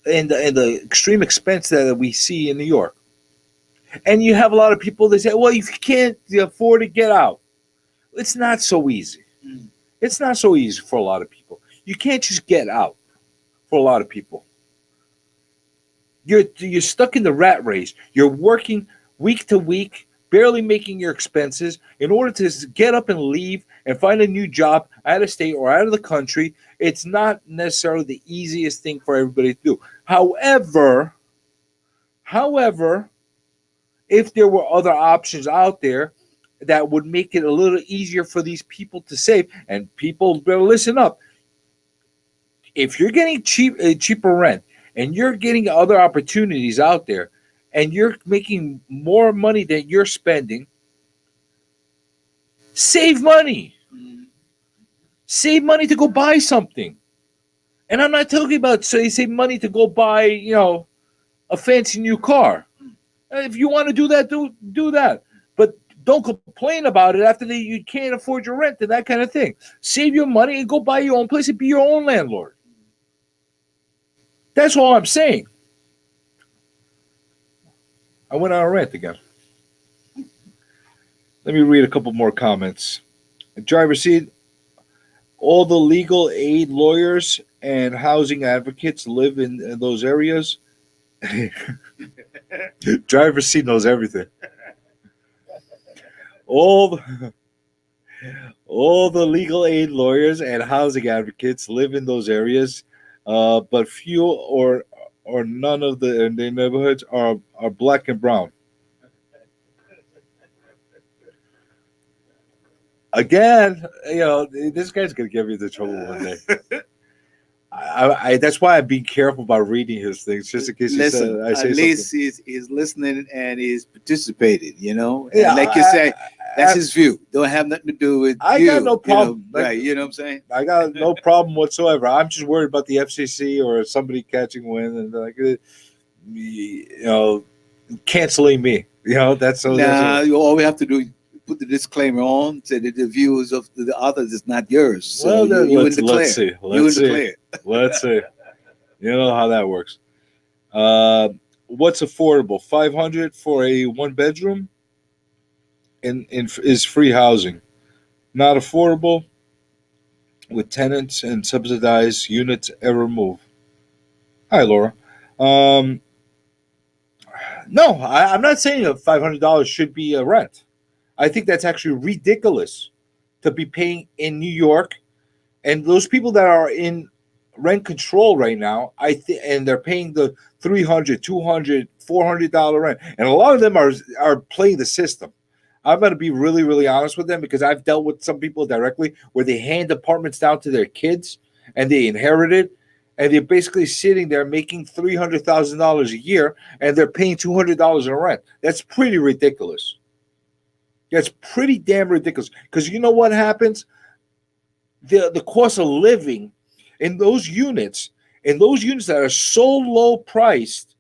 and the extreme expense that we see in New York. And you have a lot of people that say, well, if you can't afford it, get out. It's not so easy. It's not so easy for a lot of people. You can't just get out for a lot of people. You're stuck in the rat race. You're working week to week, barely making your expenses in order to get up and leave and find a new job out of state or out of the country. It's not necessarily the easiest thing for everybody to do. However, if there were other options out there that would make it a little easier for these people to save, and people better listen up. If you're getting cheaper rent and you're getting other opportunities out there and you're making more money than you're spending, save money. Save money to go buy something. And I'm not talking about save money to go buy, you know, a fancy new car. If you want to do that, do that. But don't complain about it after you can't afford your rent and that kind of thing. Save your money and go buy your own place and be your own landlord. That's all I'm saying. I went on a rant again. Let me read a couple more comments. Driver's seat. All the legal aid lawyers and housing advocates live in those areas. Driver's seat knows everything. All the legal aid lawyers and housing advocates live in those areas, but few or none of the neighborhoods are black and brown. Again, this guy's gonna get me into trouble one day. I that's why I'm being careful about reading his things, just in case Listen, I say at least something. he's listening and he's participated, And Yeah, like you say, that's his view. Don't have nothing to do with I you. got no problem. Right? You know what I'm saying? I got no problem whatsoever. I'm just worried about the FCC or somebody catching wind and canceling me. That's so. Nah, all we have to do is put the disclaimer on, say that the views of the others is not yours. So Well, then you in the clear. let's see. You in the clear. Let's see. You know how that works. What's affordable? $500 for a 1-bedroom, and is free housing. Not affordable with tenants and subsidized units ever move. Hi, Laura. No, I'm not saying that $500 should be a rent. I think that's actually ridiculous to be paying in New York, and those people that are in rent control right now, and they're paying the $300, $200, $400 rent, and a lot of them are playing the system. I'm going to be really, really honest with them because I've dealt with some people directly where they hand apartments down to their kids and they inherit it, and they're basically sitting there making $300,000 a year, and they're paying $200 in rent. That's pretty ridiculous. That's pretty damn ridiculous. Because you know what happens? The cost of living in those units that are so low priced,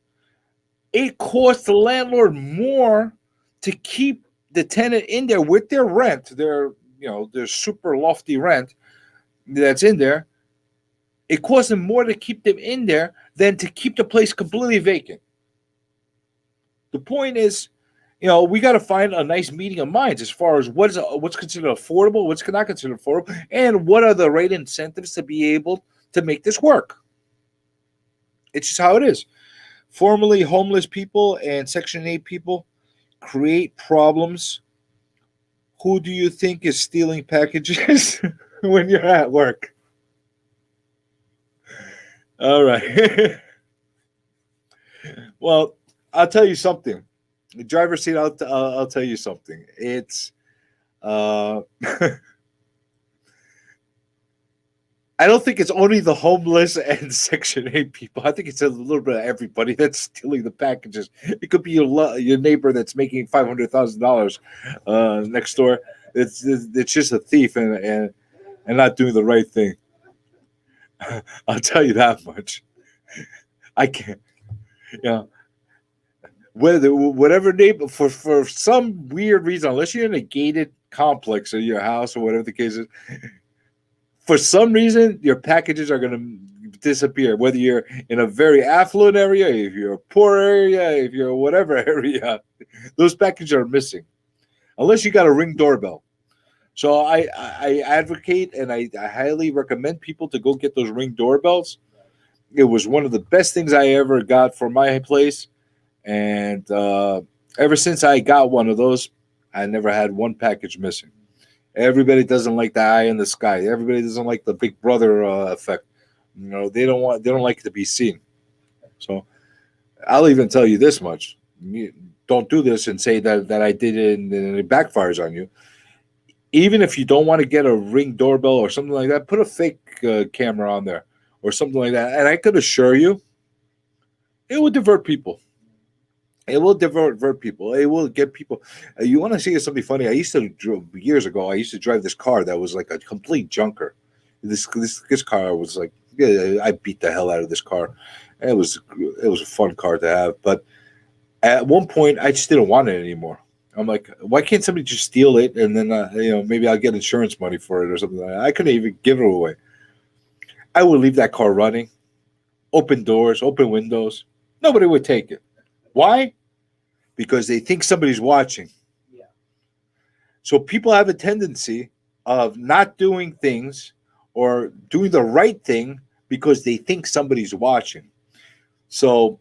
it costs the landlord more to keep the tenant in there with their rent, their super lofty rent that's in there. It costs them more to keep them in there than to keep the place completely vacant. The point is, we got to find a nice meeting of minds as far as what's considered affordable, what's not considered affordable, and what are the right incentives to be able to make this work. It's just how it is. Formerly homeless people and Section 8 people create problems. Who do you think is stealing packages when you're at work? All right. Well, I'll tell you something. The driver's seat, I'll tell you something. It's I don't think it's only the homeless and Section 8 people. I think it's a little bit of everybody that's stealing the packages. It could be your neighbor that's making $500,000 next door. It's just a thief and not doing the right thing. I'll tell you that much. I can't. Whatever neighbor, for some weird reason, unless you're in a gated complex or your house or whatever the case is, for some reason, your packages are going to disappear, whether you're in a very affluent area, if you're a poor area, if you're whatever area, those packages are missing, unless you got a Ring doorbell. So I advocate and I highly recommend people to go get those Ring doorbells. It was one of the best things I ever got for my place. And ever since I got one of those, I never had one package missing. Everybody doesn't like the eye in the sky. Everybody doesn't like the Big Brother effect. They don't like to be seen. So I'll even tell you this much: don't do this and say that I did it and it backfires on you. Even if you don't want to get a Ring doorbell or something like that, put a fake camera on there or something like that. And I could assure you, it will divert people. It will divert people. It will get people. You want to see something funny? Years ago, I used to drive this car that was like a complete junker. This car was like, I beat the hell out of this car. It was a fun car to have. But at one point, I just didn't want it anymore. I'm like, why can't somebody just steal it and then maybe I'll get insurance money for it or something like that. I couldn't even give it away. I would leave that car running open doors, open windows. Nobody would take it. Why? Because they think somebody's watching. Yeah. So people have a tendency of not doing things or doing the right thing because they think somebody's watching. So,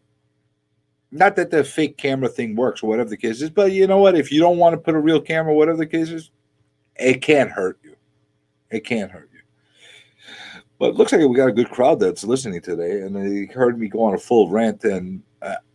not that the fake camera thing works or whatever the case is, but you know what? If you don't want to put a real camera, whatever the case is, it can't hurt you. It can't hurt you. But it looks like we got a good crowd that's listening today, and they heard me go on a full rant. And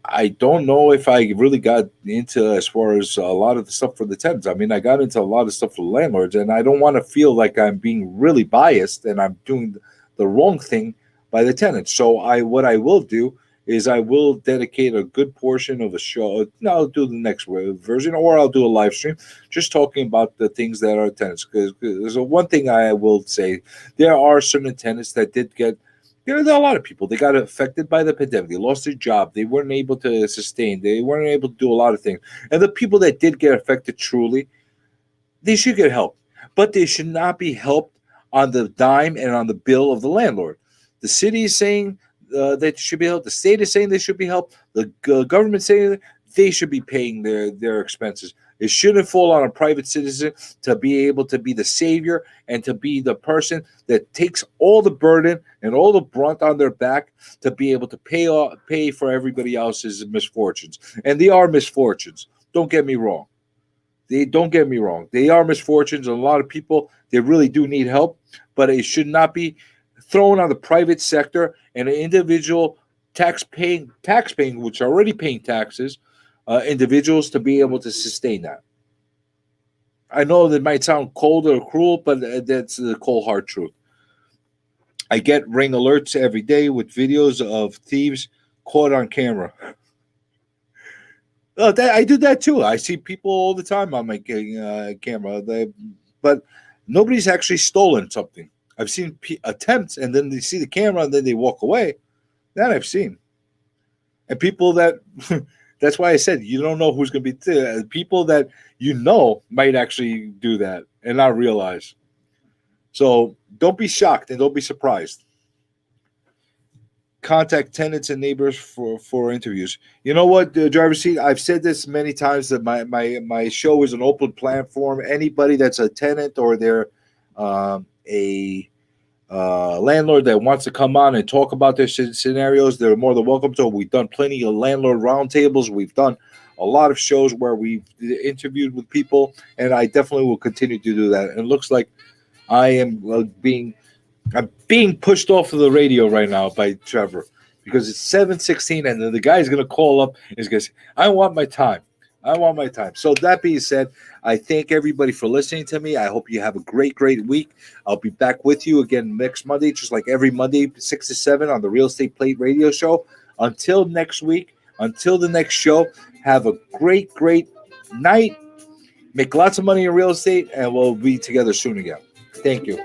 I don't know if I really got into as far as a lot of the stuff for the tenants. I mean, I got into a lot of stuff for the landlords, and I don't want to feel like I'm being really biased and I'm doing the wrong thing by the tenants. So what I will do is I will dedicate a good portion of a show. I'll do the next version, or I'll do a live stream, just talking about the things that are tenants. Because there's one thing I will say: there are certain tenants that did get. There are a lot of people. They got affected by the pandemic. They lost their job. They weren't able to sustain. They weren't able to do a lot of things. And the people that did get affected, truly, they should get help, but they should not be helped on the dime and on the bill of the landlord. The city is saying they should be helped. The state is saying they should be helped. The government saying they should be paying their expenses. It shouldn't fall on a private citizen to be able to be the savior and to be the person that takes all the burden and all the brunt on their back to be able to pay for everybody else's misfortunes. And they are misfortunes. Don't get me wrong. Don't get me wrong. They are misfortunes. And a lot of people, they really do need help, but it should not be thrown on the private sector and an individual tax-paying, which are already paying taxes, individuals to be able to sustain that. I know that might sound cold or cruel, but that's the cold hard truth. I get ring alerts every day with videos of thieves caught on camera. I do that too. I see people all the time on my camera, but nobody's actually stolen something. I've seen attempts, and then they see the camera, and then they walk away. That I've seen. And people that, that's why I said you don't know who's going to be. People that you know might actually do that and not realize. So don't be shocked and don't be surprised. Contact tenants and neighbors for interviews. You know what, the driver's seat, I've said this many times that my show is an open platform. Anybody that's a tenant or they're a landlord that wants to come on and talk about their scenarios, they're more than welcome to. We've done plenty of landlord roundtables. We've done a lot of shows where we've interviewed with people, and I definitely will continue to do that. And it looks like I am I'm being pushed off of the radio right now by Trevor because it's 7:16, and then the guy's going to call up and he's going to say, I want my time. So that being said, I thank everybody for listening to me. I hope you have a great, great week. I'll be back with you again next Monday, just like every Monday, 6 to 7 on the Real Estate Plate Radio Show. Until next week, until the next show, have a great, great night. Make lots of money in real estate, and we'll be together soon again. Thank you.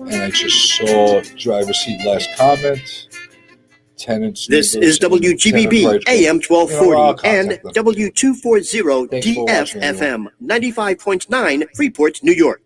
And I just saw driver's seat last comment. Tenants. This is WGBB AM 1240 and W240 DF FM 95.9 Freeport, New York.